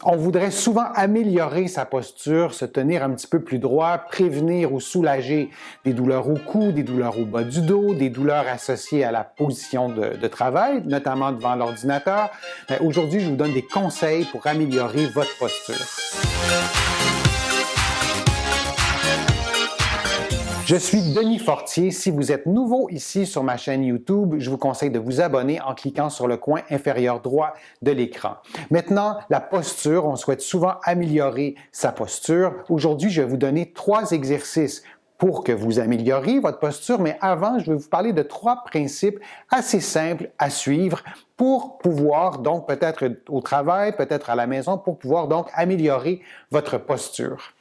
On voudrait souvent améliorer sa posture, se tenir un petit peu plus droit, prévenir ou soulager des douleurs au cou, des douleurs au bas du dos, des douleurs associées à la position de travail, notamment devant l'ordinateur. Aujourd'hui, je vous donne des conseils pour améliorer votre posture. Je suis Denis Fortier. Si vous êtes nouveau ici sur ma chaîne YouTube, je vous conseille de vous abonner en cliquant sur le coin inférieur droit de l'écran. Maintenant, la posture, on souhaite souvent améliorer sa posture. Aujourd'hui, je vais vous donner 3 exercices pour que vous amélioriez votre posture, mais avant, je vais vous parler de 3 principes assez simples à suivre pour pouvoir donc peut-être au travail, peut-être à la maison, pour pouvoir donc améliorer votre posture.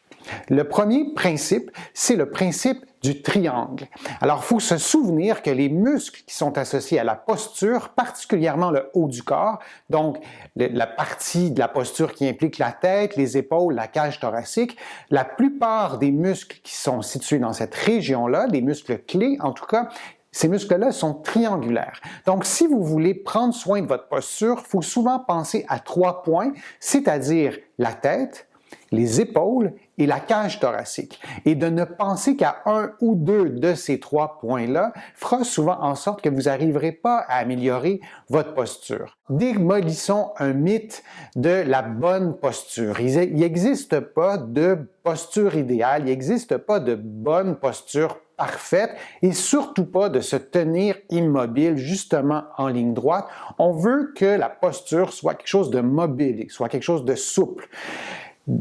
Le premier principe, c'est le principe du triangle. Alors, il faut se souvenir que les muscles qui sont associés à la posture, particulièrement le haut du corps, donc la partie de la posture qui implique la tête, les épaules, la cage thoracique, la plupart des muscles qui sont situés dans cette région-là, des muscles clés en tout cas, ces muscles-là sont triangulaires. Donc, si vous voulez prendre soin de votre posture, il faut souvent penser à 3 points, c'est-à-dire la tête, les épaules et la cage thoracique. Et de ne penser qu'à un ou deux de ces 3 points-là fera souvent en sorte que vous n'arriverez pas à améliorer votre posture. Démolissons un mythe de la bonne posture. Il n'existe pas de posture idéale, il n'existe pas de bonne posture parfaite et surtout pas de se tenir immobile justement en ligne droite. On veut que la posture soit quelque chose de mobile, soit quelque chose de souple.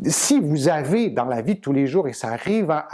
Si vous avez dans la vie de tous les jours, et ça arrive à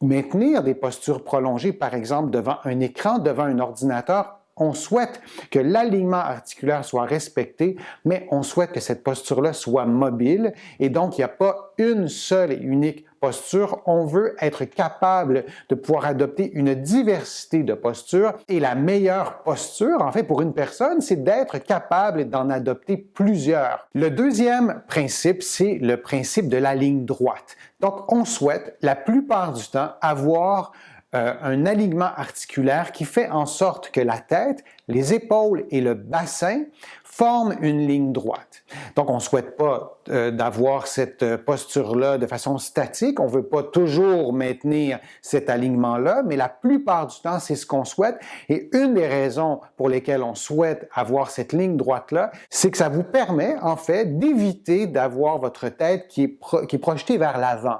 maintenir des postures prolongées, par exemple devant un écran, devant un ordinateur, on souhaite que l'alignement articulaire soit respecté, mais on souhaite que cette posture-là soit mobile et donc il n'y a pas une seule et unique posture. On veut être capable de pouvoir adopter une diversité de postures et la meilleure posture, en fait, pour une personne, c'est d'être capable d'en adopter plusieurs. Le deuxième principe, c'est le principe de la ligne droite. Donc, on souhaite la plupart du temps avoir un alignement articulaire qui fait en sorte que la tête, les épaules et le bassin forment une ligne droite. Donc, on ne souhaite pas d'avoir cette posture-là de façon statique. On ne veut pas toujours maintenir cet alignement-là, mais la plupart du temps, c'est ce qu'on souhaite. Et une des raisons pour lesquelles on souhaite avoir cette ligne droite-là, c'est que ça vous permet, en fait, d'éviter d'avoir votre tête qui est projetée vers l'avant.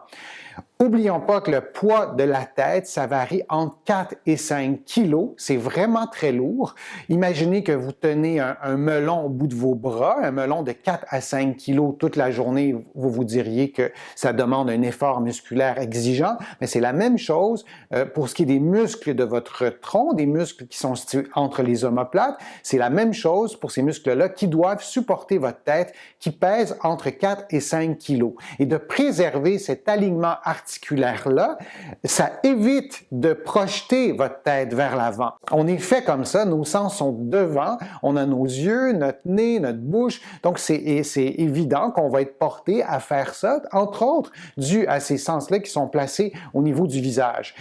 N'oublions pas que le poids de la tête, ça varie entre 4 et 5 kilos. C'est vraiment très lourd. Imaginez que vous tenez un melon au bout de vos bras, un melon de 4 à 5 kilos toute la journée. Vous vous diriez que ça demande un effort musculaire exigeant, mais c'est la même chose pour ce qui est des muscles de votre tronc, des muscles qui sont situés entre les omoplates. C'est la même chose pour ces muscles-là qui doivent supporter votre tête qui pèse entre 4 et 5 kilos. Et de préserver cet alignement articulaire-là, ça évite de projeter votre tête vers l'avant. On est fait comme ça, nos sens sont devant, on a nos yeux, notre nez, notre bouche, donc c'est évident qu'on va être porté à faire ça, entre autres, dû à ces sens-là qui sont placés au niveau du visage.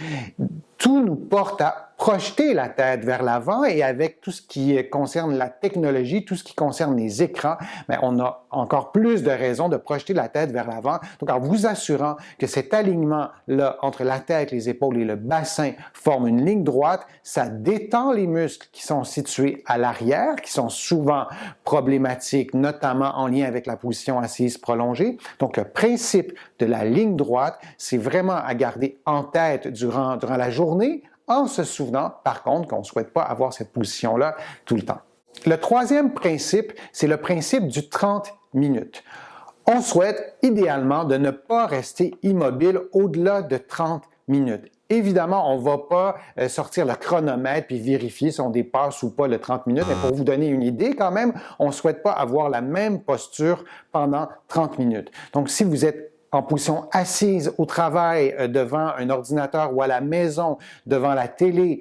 Tout nous porte à projeter la tête vers l'avant et avec tout ce qui concerne la technologie, tout ce qui concerne les écrans, bien, on a encore plus de raisons de projeter la tête vers l'avant. Donc, en vous assurant que cet alignement-là entre la tête, les épaules et le bassin forme une ligne droite, ça détend les muscles qui sont situés à l'arrière, qui sont souvent problématiques, notamment en lien avec la position assise prolongée. Donc, le principe de la ligne droite, c'est vraiment à garder en tête durant la journée, en se souvenant, par contre, qu'on ne souhaite pas avoir cette position-là tout le temps. Le troisième principe, c'est le principe du 30 minutes. On souhaite idéalement de ne pas rester immobile au-delà de 30 minutes. Évidemment, on ne va pas sortir le chronomètre puis vérifier si on dépasse ou pas le 30 minutes, mais pour vous donner une idée quand même, on ne souhaite pas avoir la même posture pendant 30 minutes. Donc, si vous êtes en position assise au travail devant un ordinateur ou à la maison devant la télé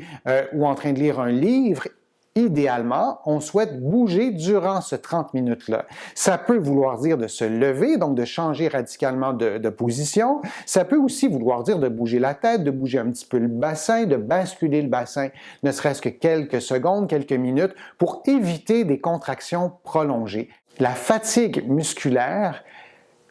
ou en train de lire un livre, idéalement, on souhaite bouger durant ce 30 minutes-là. Ça peut vouloir dire de se lever, donc de changer radicalement de position. Ça peut aussi vouloir dire de bouger la tête, de bouger un petit peu le bassin, de basculer le bassin, ne serait-ce que quelques secondes, quelques minutes, pour éviter des contractions prolongées. La fatigue musculaire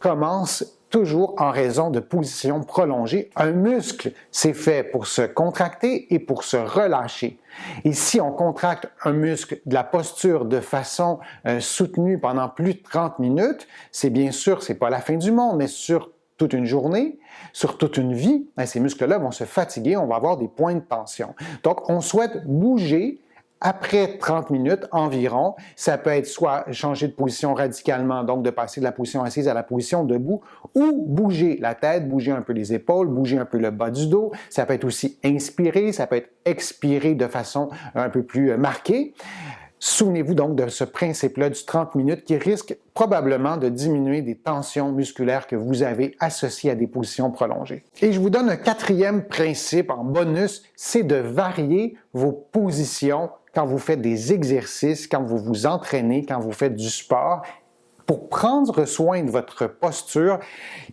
commence toujours en raison de positions prolongées. Un muscle, c'est fait pour se contracter et pour se relâcher. Et si on contracte un muscle de la posture de façon soutenue pendant plus de 30 minutes, c'est bien sûr, c'est pas la fin du monde, mais sur toute une journée, sur toute une vie, ces muscles-là vont se fatiguer, on va avoir des points de tension. Donc, on souhaite bouger après 30 minutes environ. Ça peut être soit changer de position radicalement, donc de passer de la position assise à la position debout, ou bouger la tête, bouger un peu les épaules, bouger un peu le bas du dos. Ça peut être aussi inspirer, ça peut être expirer de façon un peu plus marquée. Souvenez-vous donc de ce principe-là du 30 minutes qui risque probablement de diminuer des tensions musculaires que vous avez associées à des positions prolongées. Et je vous donne un quatrième principe en bonus, c'est de varier vos positions quand vous faites des exercices, quand vous vous entraînez, quand vous faites du sport. Pour prendre soin de votre posture,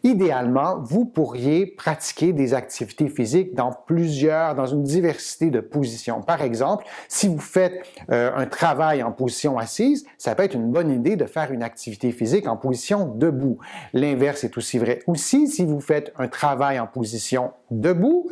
idéalement, vous pourriez pratiquer des activités physiques dans une diversité de positions. Par exemple, si vous faites un travail en position assise, ça peut être une bonne idée de faire une activité physique en position debout. L'inverse est aussi vrai. Aussi, si vous faites un travail en position debout,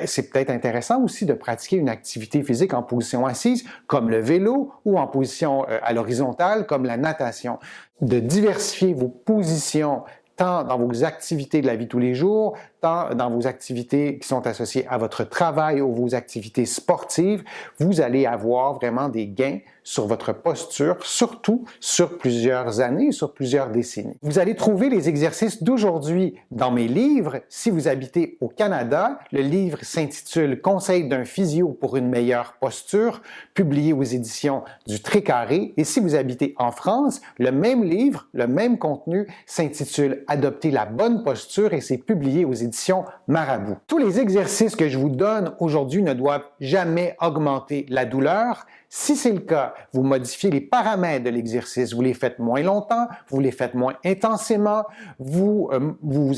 c'est peut-être intéressant aussi de pratiquer une activité physique en position assise, comme le vélo, ou en position à l'horizontale, comme la natation. De diversifier vos positions tant dans vos activités de la vie de tous les jours, tant dans vos activités qui sont associées à votre travail ou vos activités sportives, vous allez avoir vraiment des gains sur votre posture, surtout sur plusieurs années, sur plusieurs décennies. Vous allez trouver les exercices d'aujourd'hui dans mes livres. Si vous habitez au Canada, le livre s'intitule « Conseils d'un physio pour une meilleure posture », publié aux éditions du Trécarré. Et si vous habitez en France, le même livre, le même contenu s'intitule « Adopter la bonne posture » et c'est publié aux éditions Marabout. Tous les exercices que je vous donne aujourd'hui ne doivent jamais augmenter la douleur. Si c'est le cas, vous modifiez les paramètres de l'exercice, vous les faites moins longtemps, vous les faites moins intensément, vous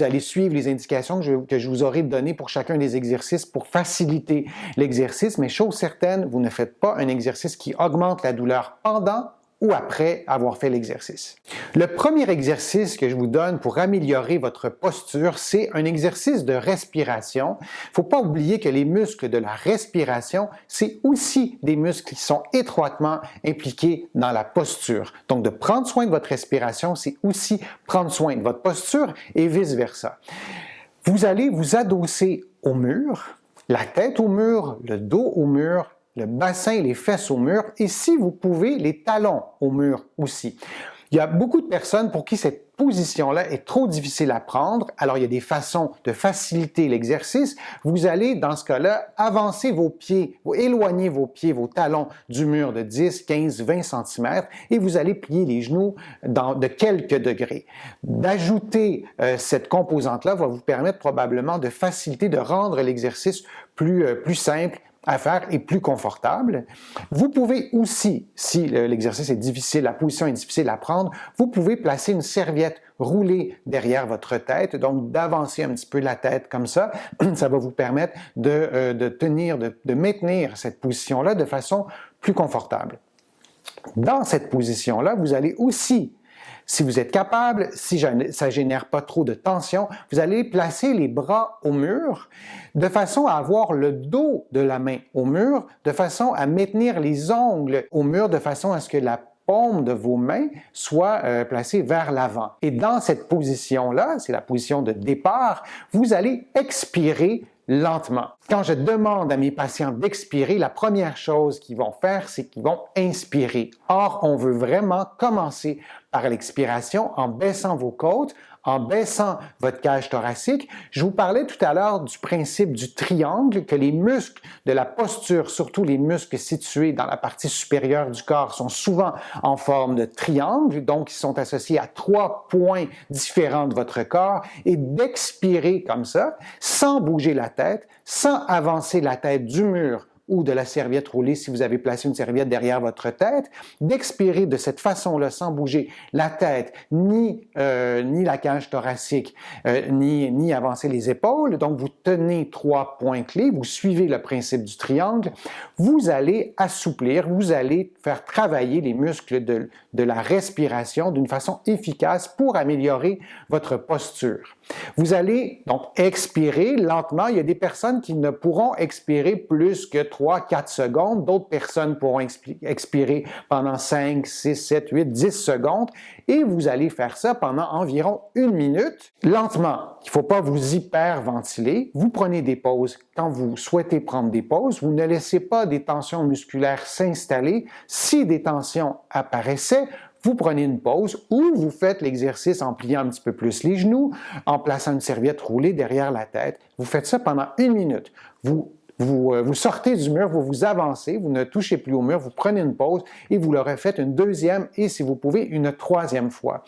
allez suivre les indications que je vous aurai données pour chacun des exercices pour faciliter l'exercice, mais chose certaine, vous ne faites pas un exercice qui augmente la douleur pendant ou après avoir fait l'exercice. Le premier exercice que je vous donne pour améliorer votre posture, c'est un exercice de respiration. Il ne faut pas oublier que les muscles de la respiration, c'est aussi des muscles qui sont étroitement impliqués dans la posture. Donc, de prendre soin de votre respiration, c'est aussi prendre soin de votre posture et vice-versa. Vous allez vous adosser au mur, la tête au mur, le dos au mur, le bassin et les fesses au mur, et si vous pouvez, les talons au mur aussi. Il y a beaucoup de personnes pour qui cette position-là est trop difficile à prendre, alors il y a des façons de faciliter l'exercice. Vous allez, dans ce cas-là, avancer vos pieds, éloigner vos pieds, vos talons du mur de 10, 15, 20 cm et vous allez plier les genoux de quelques degrés. D'ajouter cette composante-là va vous permettre probablement de faciliter, de rendre l'exercice plus simple à faire et plus confortable. Vous pouvez aussi, si l'exercice est difficile, la position est difficile à prendre, vous pouvez placer une serviette roulée derrière votre tête, donc d'avancer un petit peu la tête comme ça. Ça va vous permettre de maintenir cette position-là de façon plus confortable. Dans cette position-là, vous allez aussi, si vous êtes capable, si ça ne génère pas trop de tension, vous allez placer les bras au mur de façon à avoir le dos de la main au mur, de façon à maintenir les ongles au mur, de façon à ce que la paume de vos mains soit placée vers l'avant. Et dans cette position-là, c'est la position de départ, vous allez expirer lentement. Quand je demande à mes patients d'expirer, la première chose qu'ils vont faire, c'est qu'ils vont inspirer. Or, on veut vraiment commencer par l'expiration en baissant vos côtes, en baissant votre cage thoracique. Je vous parlais tout à l'heure du principe du triangle, que les muscles de la posture, surtout les muscles situés dans la partie supérieure du corps, sont souvent en forme de triangle, donc ils sont associés à 3 points différents de votre corps, et d'expirer comme ça, sans bouger la tête, sans avancer la tête du mur ou de la serviette roulée si vous avez placé une serviette derrière votre tête, d'expirer de cette façon-là sans bouger la tête, ni la cage thoracique, ni avancer les épaules. Donc, vous tenez 3 points clés, vous suivez le principe du triangle, vous allez assouplir, vous allez faire travailler les muscles de la respiration d'une façon efficace pour améliorer votre posture. Vous allez donc expirer lentement. Il y a des personnes qui ne pourront expirer plus que 3-4 secondes. D'autres personnes pourront expirer pendant 5, 6, 7, 8, 10 secondes. Et vous allez faire ça pendant environ 1 minute. Lentement, il ne faut pas vous hyperventiler. Vous prenez des pauses quand vous souhaitez prendre des pauses. Vous ne laissez pas des tensions musculaires s'installer. Si des tensions apparaissaient, vous prenez une pause ou vous faites l'exercice en pliant un petit peu plus les genoux, en plaçant une serviette roulée derrière la tête. Vous faites ça pendant 1 minute. Vous sortez du mur, vous avancez, vous ne touchez plus au mur, vous prenez une pause et vous le refaites une deuxième et, si vous pouvez, une troisième fois.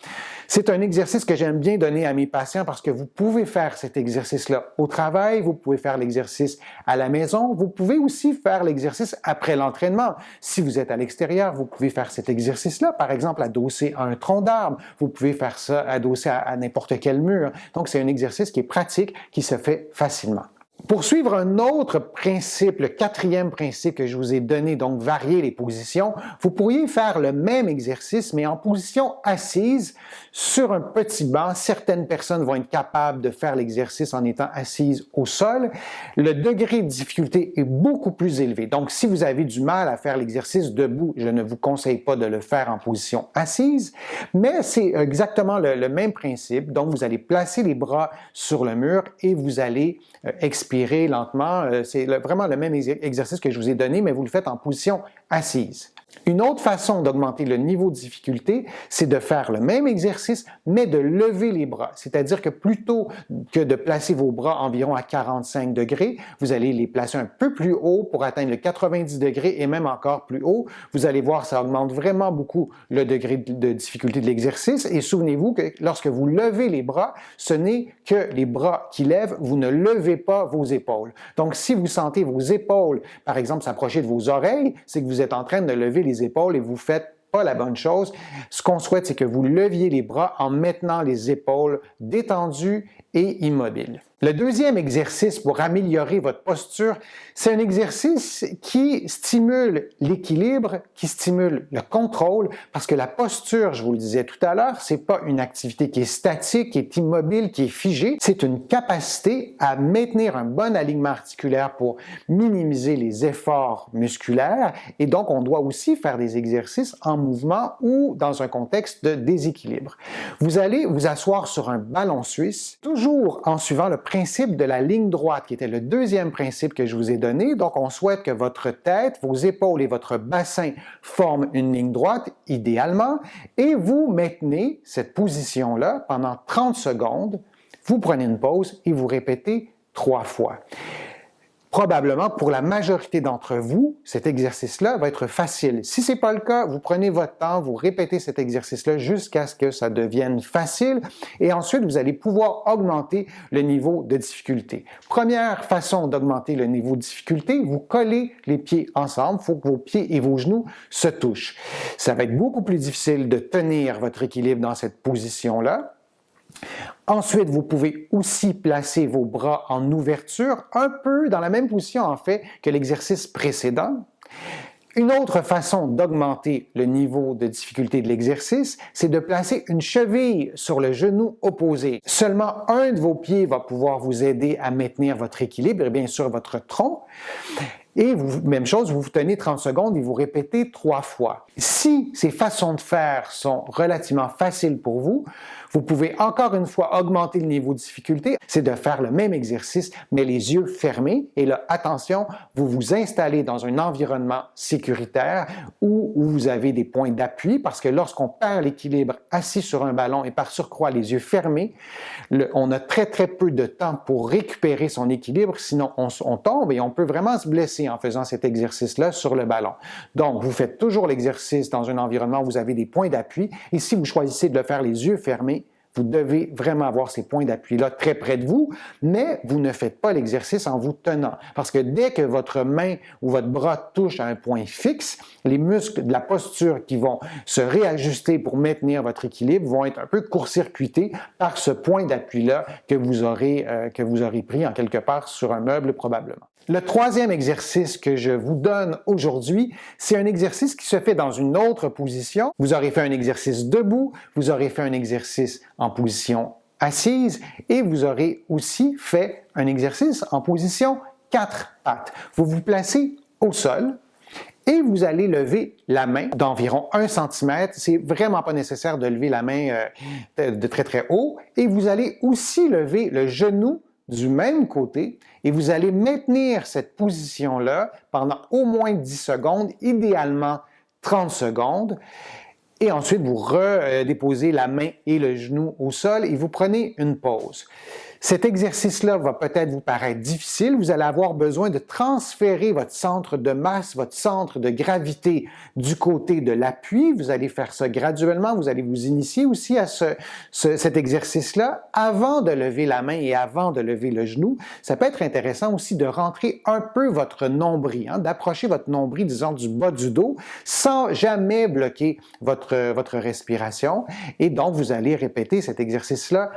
C'est un exercice que j'aime bien donner à mes patients parce que vous pouvez faire cet exercice-là au travail, vous pouvez faire l'exercice à la maison, vous pouvez aussi faire l'exercice après l'entraînement. Si vous êtes à l'extérieur, vous pouvez faire cet exercice-là, par exemple adossé à un tronc d'arbre, vous pouvez faire ça adossé à n'importe quel mur. Donc, c'est un exercice qui est pratique, qui se fait facilement. Pour suivre un autre principe, le 4e principe que je vous ai donné, donc varier les positions, vous pourriez faire le même exercice, mais en position assise sur un petit banc. Certaines personnes vont être capables de faire l'exercice en étant assises au sol. Le degré de difficulté est beaucoup plus élevé. Donc, si vous avez du mal à faire l'exercice debout, je ne vous conseille pas de le faire en position assise, mais c'est exactement le même principe. Donc, vous allez placer les bras sur le mur et vous allez expirer lentement. C'est vraiment le même exercice que je vous ai donné, mais vous le faites en position assise. Une autre façon d'augmenter le niveau de difficulté, c'est de faire le même exercice, mais de lever les bras. C'est-à-dire que plutôt que de placer vos bras environ à 45 degrés, vous allez les placer un peu plus haut pour atteindre le 90 degrés et même encore plus haut. Vous allez voir, ça augmente vraiment beaucoup le degré de difficulté de l'exercice. Et souvenez-vous que lorsque vous levez les bras, ce n'est que les bras qui lèvent, vous ne levez pas vos épaules. Donc, si vous sentez vos épaules, par exemple, s'approcher de vos oreilles, c'est que vous êtes en train de lever les épaules et vous faites pas la bonne chose. Ce qu'on souhaite, c'est que vous leviez les bras en maintenant les épaules détendues et immobiles. Le deuxième exercice pour améliorer votre posture, c'est un exercice qui stimule l'équilibre, qui stimule le contrôle, parce que la posture, je vous le disais tout à l'heure, c'est pas une activité qui est statique, qui est immobile, qui est figée. C'est une capacité à maintenir un bon alignement articulaire pour minimiser les efforts musculaires. Et donc, on doit aussi faire des exercices en mouvement ou dans un contexte de déséquilibre. Vous allez vous asseoir sur un ballon suisse, toujours en suivant le principe de la ligne droite, qui était le deuxième principe que je vous ai donné. Donc, on souhaite que votre tête, vos épaules et votre bassin forment une ligne droite, idéalement, et vous maintenez cette position-là pendant 30 secondes. Vous prenez une pause et vous répétez 3 fois. Probablement, pour la majorité d'entre vous, cet exercice-là va être facile. Si ce n'est pas le cas, vous prenez votre temps, vous répétez cet exercice-là jusqu'à ce que ça devienne facile et ensuite, vous allez pouvoir augmenter le niveau de difficulté. Première façon d'augmenter le niveau de difficulté, vous collez les pieds ensemble. Il faut que vos pieds et vos genoux se touchent. Ça va être beaucoup plus difficile de tenir votre équilibre dans cette position-là. Ensuite, vous pouvez aussi placer vos bras en ouverture, un peu dans la même position en fait que l'exercice précédent. Une autre façon d'augmenter le niveau de difficulté de l'exercice, c'est de placer une cheville sur le genou opposé. Seulement un de vos pieds va pouvoir vous aider à maintenir votre équilibre et bien sûr votre tronc. Et même chose, vous vous tenez 30 secondes et vous répétez 3 fois. Si ces façons de faire sont relativement faciles pour vous, vous pouvez encore une fois augmenter le niveau de difficulté, c'est de faire le même exercice, mais les yeux fermés. Et là, attention, vous vous installez dans un environnement sécuritaire où vous avez des points d'appui, parce que lorsqu'on perd l'équilibre assis sur un ballon et par surcroît les yeux fermés, on a très peu de temps pour récupérer son équilibre, sinon on tombe et on peut vraiment se blesser en faisant cet exercice-là sur le ballon. Donc, vous faites toujours l'exercice dans un environnement où vous avez des points d'appui et si vous choisissez de le faire les yeux fermés, Vous devez vraiment avoir ces points d'appui-là très près de vous, mais vous ne faites pas l'exercice en vous tenant. Parce que dès que votre main ou votre bras touche à un point fixe, les muscles de la posture qui vont se réajuster pour maintenir votre équilibre vont être un peu court-circuités par ce point d'appui-là que vous aurez pris en quelque part sur un meuble probablement. Le troisième exercice que je vous donne aujourd'hui, c'est un exercice qui se fait dans une autre position. Vous aurez fait un exercice debout, vous aurez fait un exercice en position assise et vous aurez aussi fait un exercice en position 4 pattes. Vous vous placez au sol et vous allez lever la main d'environ 1 cm. C'est vraiment pas nécessaire de lever la main de très très haut. Et vous allez aussi lever le genou du même côté et vous allez maintenir cette position-là pendant au moins 10 secondes, idéalement 30 secondes. Et ensuite, vous redéposez la main et le genou au sol et vous prenez une pause. Cet exercice-là va peut-être vous paraître difficile. Vous allez avoir besoin de transférer votre centre de masse, votre centre de gravité du côté de l'appui. Vous allez faire ça graduellement. Vous allez vous initier aussi à cet exercice-là avant de lever la main et avant de lever le genou. Ça peut être intéressant aussi de rentrer un peu votre nombril, d'approcher votre nombril, disons, du bas du dos sans jamais bloquer votre respiration. Et donc, vous allez répéter cet exercice-là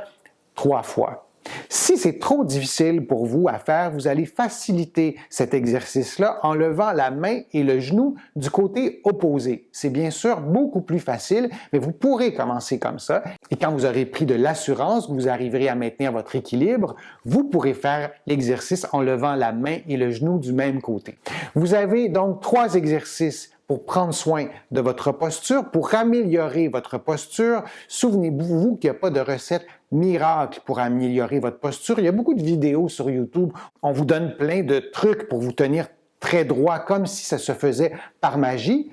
3 fois. Si c'est trop difficile pour vous à faire, vous allez faciliter cet exercice-là en levant la main et le genou du côté opposé. C'est bien sûr beaucoup plus facile, mais vous pourrez commencer comme ça. Et quand vous aurez pris de l'assurance, vous arriverez à maintenir votre équilibre, vous pourrez faire l'exercice en levant la main et le genou du même côté. Vous avez donc 3 exercices pour prendre soin de votre posture, pour améliorer votre posture. Souvenez-vous qu'il n'y a pas de recette miracle pour améliorer votre posture. Il y a beaucoup de vidéos sur YouTube. On vous donne plein de trucs pour vous tenir très droit, comme si ça se faisait par magie.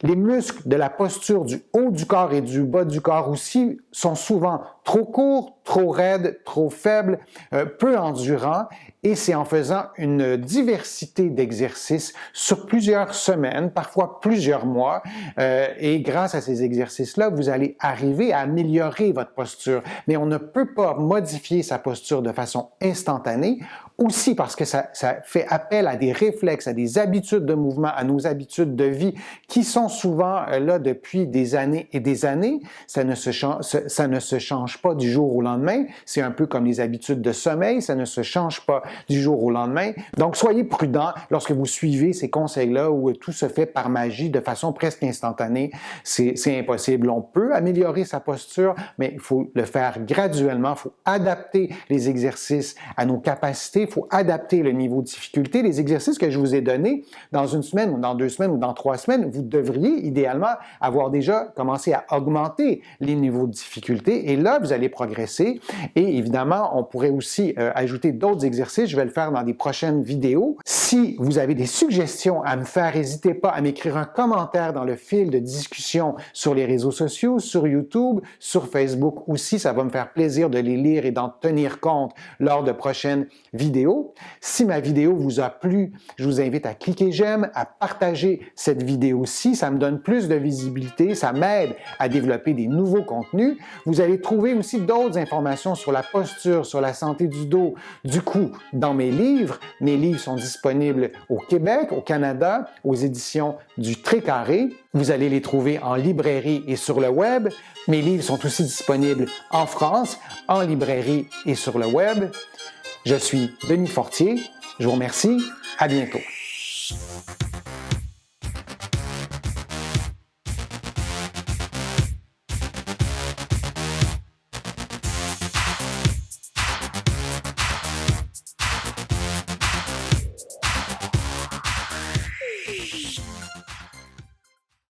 Les muscles de la posture du haut du corps et du bas du corps aussi sont souvent trop courts, trop raides, trop faibles, peu endurants. Et c'est en faisant une diversité d'exercices sur plusieurs semaines, parfois plusieurs mois, et grâce à ces exercices-là, vous allez arriver à améliorer votre posture. Mais on ne peut pas modifier sa posture de façon instantanée, aussi parce que ça fait appel à des réflexes, à des habitudes de mouvement, à nos habitudes de vie qui sont souvent là depuis des années et des années. Ça ne se change pas du jour au lendemain. C'est un peu comme les habitudes de sommeil, ça ne se change pas du jour au lendemain. Donc, soyez prudents lorsque vous suivez ces conseils-là où tout se fait par magie de façon presque instantanée. C'est impossible. On peut améliorer sa posture, mais il faut le faire graduellement. Il faut adapter les exercices à nos capacités. Il faut adapter le niveau de difficulté. Les exercices que je vous ai donnés, dans 1 semaine ou dans 2 semaines ou dans 3 semaines, vous devriez idéalement avoir déjà commencé à augmenter les niveaux de difficulté. Et là, vous allez progresser. Et évidemment, on pourrait aussi ajouter d'autres exercices. Je vais le faire dans des prochaines vidéos. Si vous avez des suggestions à me faire, n'hésitez pas à m'écrire un commentaire dans le fil de discussion sur les réseaux sociaux, sur YouTube, sur Facebook aussi. Ça va me faire plaisir de les lire et d'en tenir compte lors de prochaines vidéos. Si ma vidéo vous a plu, je vous invite à cliquer j'aime, à partager cette vidéo-ci. Ça me donne plus de visibilité, ça m'aide à développer des nouveaux contenus. Vous allez trouver aussi d'autres informations sur la posture, sur la santé du dos, du cou dans mes livres. Mes livres sont disponibles au Québec, au Canada, aux éditions du Trécarré. Vous allez les trouver en librairie et sur le web. Mes livres sont aussi disponibles en France, en librairie et sur le web. Je suis Denis Fortier. Je vous remercie. À bientôt.